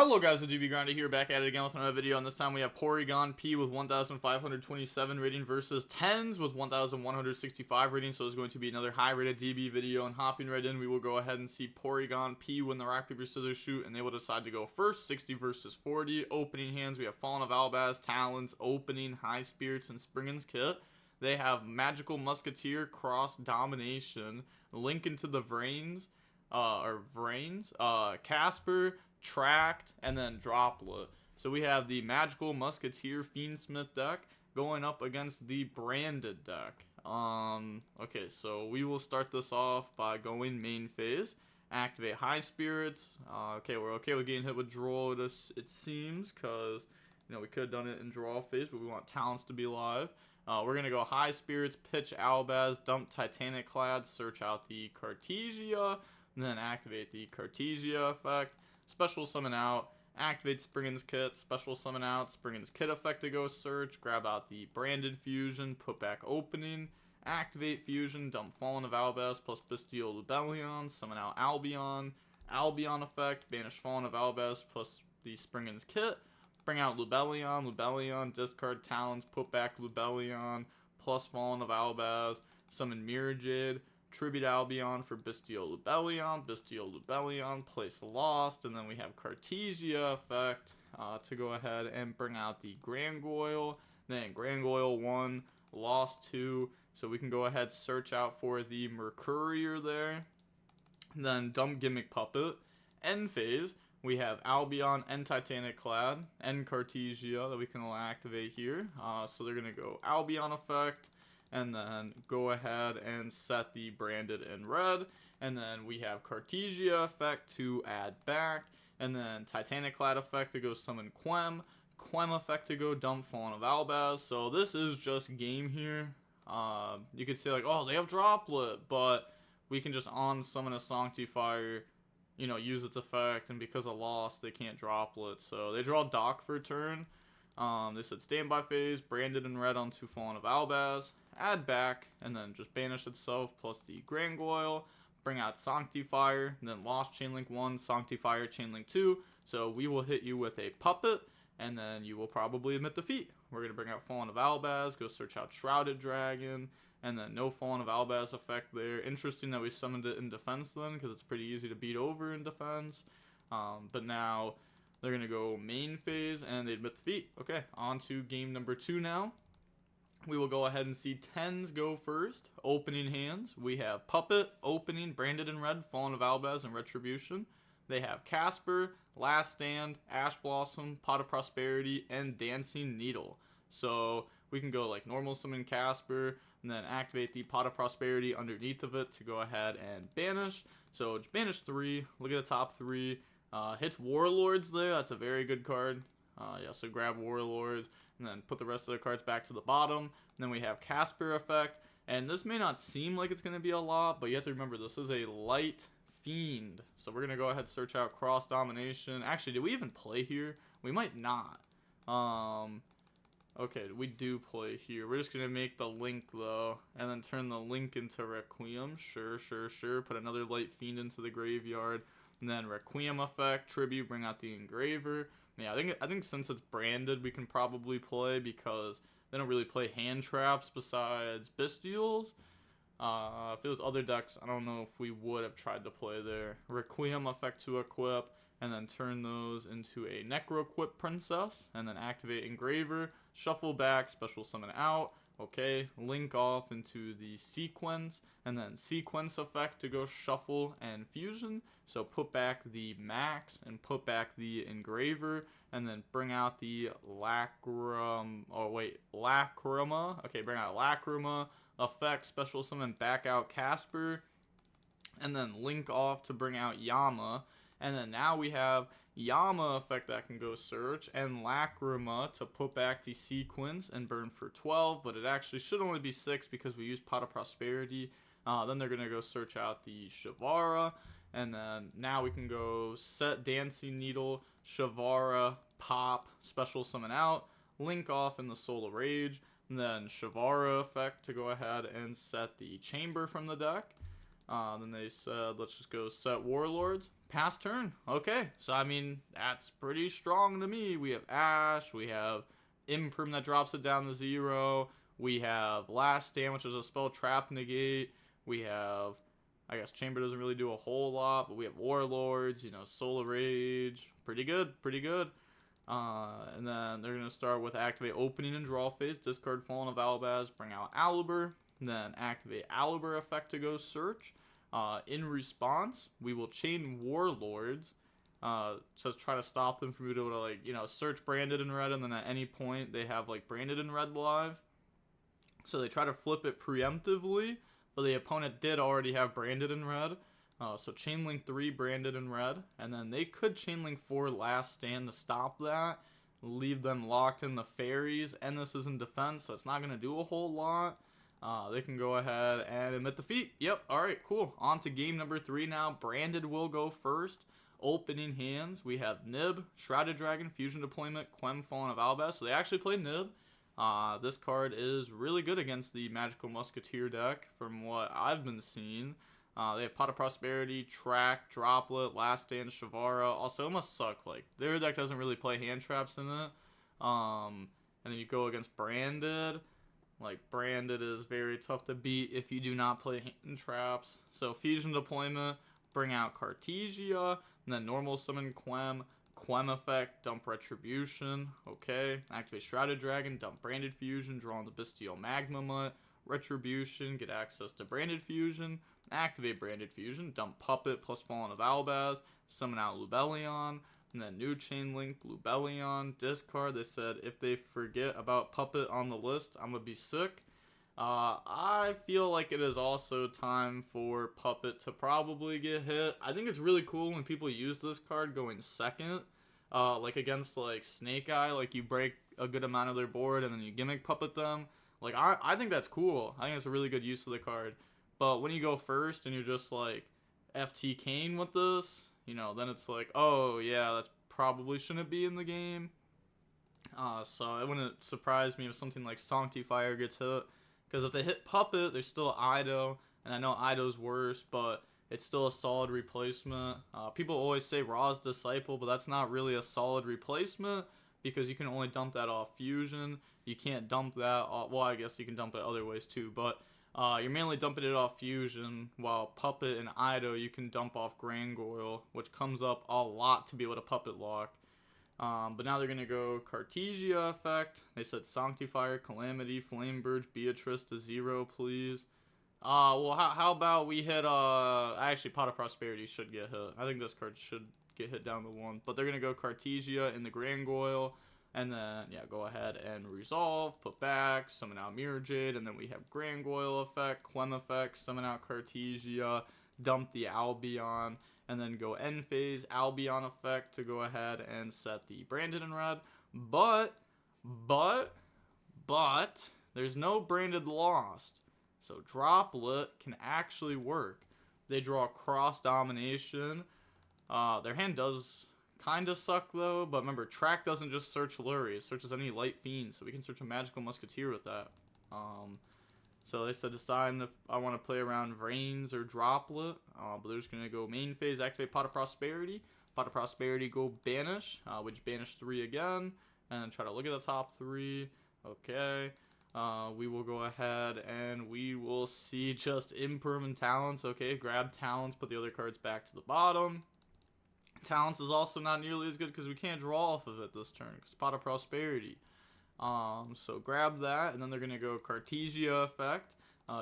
Hello guys, the DB Grinder here, back at it again with another video, and this time we have Porygon P with 1,527 rating versus Tens with 1,165 rating, so it's going to be another high rated DB video, and hopping right in, we will go ahead and see Porygon P win the rock, paper, scissors shoot, and they will decide to go first, 60 versus 40. Opening hands, we have Fallen of Albaz, Talons, Opening, High Spirits, and Springen's Kit. They have Magical Musketeer, Cross Domination, Link into the Vrains, Casper, Tracked, and then Droplet. So we have the Magical Musketeer Fiendsmith deck going up against the branded deck. Okay, so we will start this off by going main phase. Activate High Spirits. Okay, we're okay with getting hit with draw, it seems, because, you know, we could have done it in draw phase, but we want Talents to be live. We're going to go High Spirits, pitch Albaz, dump Titanic Clad, search out the Cartesia, and then activate the Cartesia effect. Special summon out, activate Springen's Kit, special summon out, Springen's Kit effect to go search, grab out the branded fusion, put back opening, activate fusion, dump Fallen of Albaz plus Bestial Lubellion, summon out Albion, Albion effect, banish Fallen of Albaz plus the Springen's Kit, bring out Lubellion, discard Talons, put back Lubellion, plus Fallen of Albaz, summon Mirajade, tribute Albion for Bestial Lubellion, place Lost, and then we have Cartesia effect to go ahead and bring out the Grangoyle, then Grangoyle 1, Lost 2, so we can go ahead search out for the Mercurier there, and then dump Gimmick Puppet. End phase, we have Albion and Titanic Clad and Cartesia that we can activate here, so they're going to go Albion effect, and then go ahead and set the branded in red, and then we have Cartesia effect to add back, and then Titanic Clad effect to go summon Quem effect to go dump Fallen of Albaz. So this is just game here. You could say like, oh, they have Droplet, but we can just on summon a Sanctifier, you know, use its effect, and because of Lost they can't Droplet, so they draw Dock for a turn. They said standby phase, branded in red onto Fallen of Albaz, add back, and then just banish itself plus the Grangoyle, bring out Sanctifier, and then Lost Chainlink 1, Sanctifier Chainlink 2, so we will hit you with a Puppet, and then you will probably admit defeat. We're going to bring out Fallen of Albaz, go search out Shrouded Dragon, and then no Fallen of Albaz effect there. Interesting that we summoned it in defense then, because it's pretty easy to beat over in defense, but now they're going to go main phase, and they admit defeat. Okay, on to game number 2 now. We will go ahead and see Tens go first. Opening hands, we have Puppet, Opening, branded in red, Fallen of Albaz, and Retribution. They have Casper, Last Stand, Ash Blossom, Pot of Prosperity, and Dancing Needle. So we can go like normal summon Casper, and then activate the Pot of Prosperity underneath of it to go ahead and banish. So just banish 3, look at the top 3. Hits Warlords there, that's a very good card. Yeah, so grab Warlords, and then put the rest of the cards back to the bottom. And then we have Casper effect, and this may not seem like it's going to be a lot, but you have to remember this is a light fiend. So we're going to go ahead and search out Cross Domination. Actually, did we even play here? We might not. Okay, we do play here. We're just going to make the Link, though, and then turn the Link into Requiem. Sure. Put another light fiend into the graveyard. And then Requiem effect, tribute, bring out the Engraver. Yeah, I think since it's branded, we can probably play, because they don't really play hand traps besides Bestials. If it was other decks, I don't know if we would have tried to play there. Requiem effect to equip, and then turn those into a Necro-Equip Princess, and then activate Engraver, shuffle back, special summon out. Okay, link off into the Sequence, and then Sequence effect to go shuffle and fusion. So put back the Max, and put back the Engraver, and then bring out the Lacrima. Okay, bring out Lacrima effect, special summon back out Casper, and then link off to bring out Yama. And then now we have Yama effect that can go search, and Lacrima to put back the Sequence and burn for 12, but it actually should only be 6 because we used Pot of Prosperity. Then they're going to go search out the Shavara, and then now we can go set Dancing Needle, Shavara, pop, special summon out, link off in the Soul of Rage, and then Shavara effect to go ahead and set the Chamber from the deck. Then they said, let's just go set Warlords, Pass turn. Okay, so I mean that's pretty strong to me. We have Ash, we have Imperm that drops it down to 0. We have Last Stand, which is a spell trap negate. We have, I guess Chamber doesn't really do a whole lot, but we have Warlords, you know, Solar Rage. Pretty good, pretty good. And then they're gonna start with activate Opening and Draw Phase, discard Fallen of Albaz, bring out Alibur, then activate Alibur effect to go search. In response, we will chain Warlords, to try to stop them from being able to, like, you know, search Branded in Red, and then at any point they have, like, Branded in Red live. So they try to flip it preemptively, but the opponent did already have Branded in Red. So Chainlink 3 Branded in Red, and then they could Chainlink 4 Last Stand to stop that, leave them locked in the fairies, and this is in defense, so it's not going to do a whole lot. They can go ahead and admit defeat. Yep, alright, cool. On to game number 3 now. Branded will go first. Opening hands, we have Nib, Shrouded Dragon, Fusion Deployment, Quem, Fallen of Albaz. So they actually play Nib. This card is really good against the Magical Musketeer deck from what I've been seeing. They have Pot of Prosperity, Track, Droplet, Last Stand, Shavara. Also, it must suck. Like, their deck doesn't really play hand traps in it. And then you go against Branded. Like, Branded is very tough to beat if you do not play hand traps. So, Fusion Deployment, bring out Cartesia, and then normal summon Quem, Quem effect, dump Retribution, okay. Activate Shrouded Dragon, dump Branded Fusion, draw on the Bestial Magma Mutt, Retribution, get access to Branded Fusion, activate Branded Fusion, dump Puppet plus Fallen of Albaz, summon out Lubellion, and then new Chainlink, Lubellion, discard. They said if they forget about Puppet on the list, I'm going to be sick. I feel like it is also time for Puppet to probably get hit. I think it's really cool when people use this card going second. Like against like Snake Eye, like you break a good amount of their board and then you gimmick Puppet them. Like I think that's cool. I think it's a really good use of the card. But when you go first and you're just like FT Kane with this, you know, then it's like, oh yeah, that's probably shouldn't be in the game. So it wouldn't surprise me if something like Sanctifier gets hit. Because if they hit Puppet, there's still Ido, and I know Ido's worse, but it's still a solid replacement. People always say Ra's Disciple, but that's not really a solid replacement, because you can only dump that off Fusion. You can't dump that off, well, I guess you can dump it other ways too, but you're mainly dumping it off Fusion, while Puppet and Ido you can dump off Grangoyle, which comes up a lot to be able to Puppet lock. But now they're going to go Cartesia effect. They said Sanctifier, Calamity, Flamebird, Beatrice to 0, please. Well, how about we hit, actually, Pot of Prosperity should get hit. I think this card should get hit down to 1. But they're going to go Cartesia in the Grangoyle. And then, yeah, go ahead and resolve, put back, summon out Mirror Jade. And then we have Grangoyle effect, Quem effect, summon out Cartesia, dump the Albion. And then go end phase, Albion effect to go ahead and set the Branded in Red. But, there's no Branded lost. So Droplet can actually work. They draw Cross Domination. Their hand does kind of suck though, but remember, Track doesn't just search Lurie, it searches any Light Fiend, so we can search a Magical Musketeer with that. So they said decide if I want to play around Vrains or Droplet, but they're just going to go main phase, activate Pot of Prosperity. Pot of Prosperity, go Banish, which banish 3 again, and then try to look at the top 3. Okay, we will go ahead and we will see just Impermanent Talents. Okay, grab Talents, put the other cards back to the bottom. Talents is also not nearly as good because we can't draw off of it this turn, because Pot of Prosperity. So grab that, and then they're going to go Cartesia effect,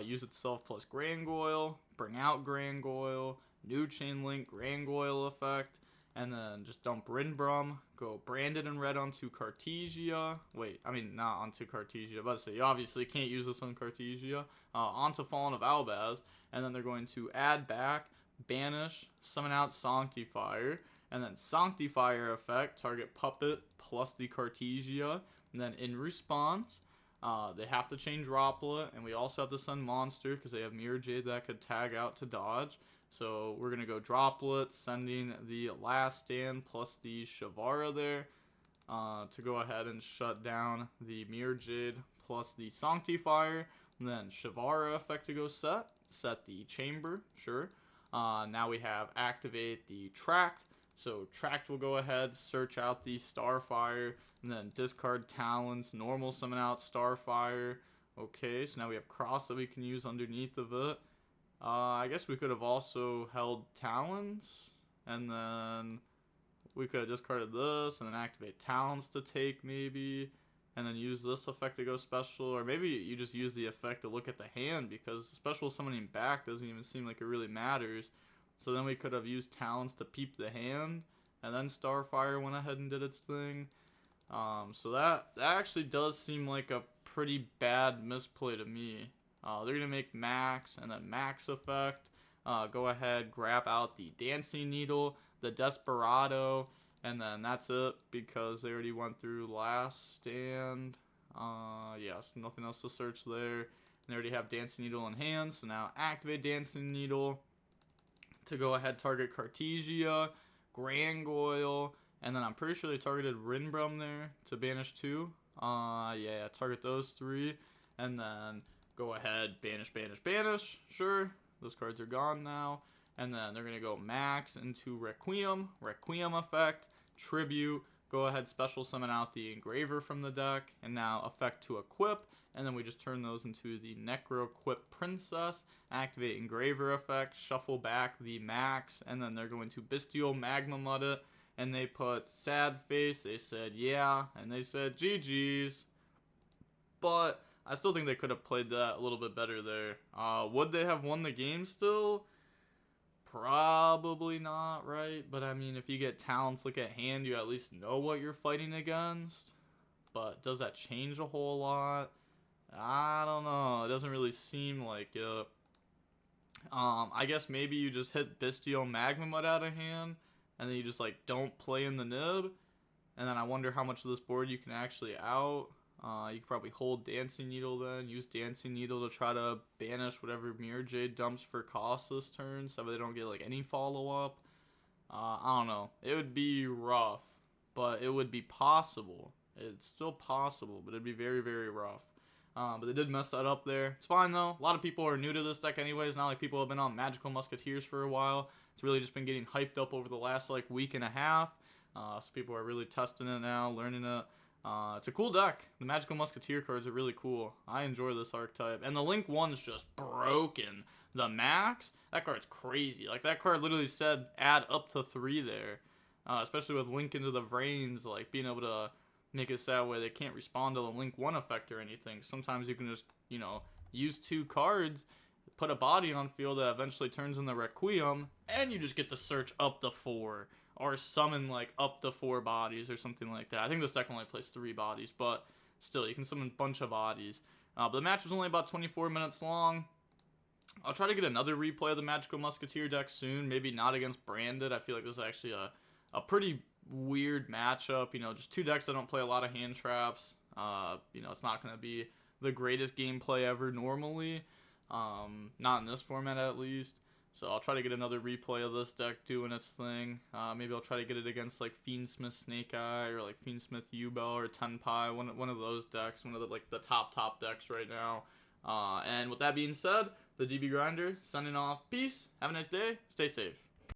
use itself plus Grangoyle, bring out Grangoyle, new Chainlink, Grangoyle effect, and then just dump Rinbrum, go Branded in Red onto Cartesia, wait, I mean not onto Cartesia, but you obviously can't use this on Cartesia, onto Fallen of Albaz, and then they're going to add back, banish, summon out Sanctifier, and then Sanctifier effect, target Puppet plus the Cartesia. And then in response, they have to chain Droplet, and we also have to send Monster because they have Mirror Jade that could tag out to dodge. So we're going to go Droplet, sending the Last Stand plus the Shavara there to go ahead and shut down the Mirror Jade plus the Sanctifier. And then Shavara effect to go set the Chamber, sure. Now we have activate the tracked. So tracked will go ahead, search out the Starfire, and then discard talents, normal summon out Starfire. Okay, so now we have cross that we can use underneath of it. I guess we could have also held talents, and then we could have discarded this, and then activate talents to take maybe, and then use this effect to go special, or maybe you just use the effect to look at the hand, because special summoning back doesn't even seem like it really matters. So then we could have used talents to peep the hand, and then Starfire went ahead and did its thing. So that actually does seem like a pretty bad misplay to me. They're gonna make max and then max effect. Go ahead, grab out the Dancing Needle, the Desperado, and then that's it, because they already went through last stand. Yes, nothing else to search there. They already have Dancing Needle in hand, so now activate Dancing Needle to go ahead, target Cartesia, Grangoyle, and then I'm pretty sure they targeted Rinbrum there to banish 2. Yeah, target those 3, and then go ahead, banish, banish, banish. Sure, those cards are gone now. And then they're going to go max into Requiem, Requiem effect, Tribute, go ahead, special summon out the Engraver from the deck, and now effect to equip, and then we just turn those into the Necro Equip Princess, activate Engraver effect, shuffle back the max, and then they're going to Bestial Magma Mud it, and they put sad face, they said yeah, and they said GG's. But I still think they could have played that a little bit better there. Would they have won the game still? Probably not, right? But I mean, if you get talents, look at hand, you at least know what you're fighting against. But does that change a whole lot? I don't know. It doesn't really seem like it. I guess maybe you just hit Bestial Magma Mud out of hand, and then you just like don't play in the nib. And then I wonder how much of this board you can actually out. You could probably hold Dancing Needle then, use Dancing Needle to try to banish whatever Mirror Jade dumps for cost this turn, so they don't get like any follow-up. I don't know. It would be rough, but it would be possible. It's still possible, but it'd be very, very rough. But they did mess that up there. It's fine though. A lot of people are new to this deck anyways. Not like people have been on Magical Musketeers for a while. It's really just been getting hyped up over the last like week and a half. So people are really testing it now, learning it. It's a cool deck. The Magical Musketeer cards are really cool. I enjoy this archetype. And the Link 1's just broken. The Max, that card's crazy. Like, that card literally said add up to 3 there. Especially with Link into the Vrains, like, being able to make it so that way they can't respond to the Link 1 effect or anything. Sometimes you can just, you know, use 2 cards, put a body on field that eventually turns into Requiem, and you just get to search up to 4. Or summon like up to 4 bodies or something like that. I think this deck only plays 3 bodies, but still, you can summon a bunch of bodies. But the match was only about 24 minutes long. I'll try to get another replay of the Magical Musketeer deck soon. Maybe not against Branded. I feel like this is actually a pretty weird matchup. You know, just 2 decks that don't play a lot of hand traps. You know, it's not going to be the greatest gameplay ever normally. Not in this format at least. So I'll try to get another replay of this deck doing its thing. Maybe I'll try to get it against like Fiendsmith Snake Eye or like Fiendsmith Yubel or Tenpai, one of those decks, one of the like the top decks right now. And with that being said, the DB Grinder signing off. Peace. Have a nice day. Stay safe.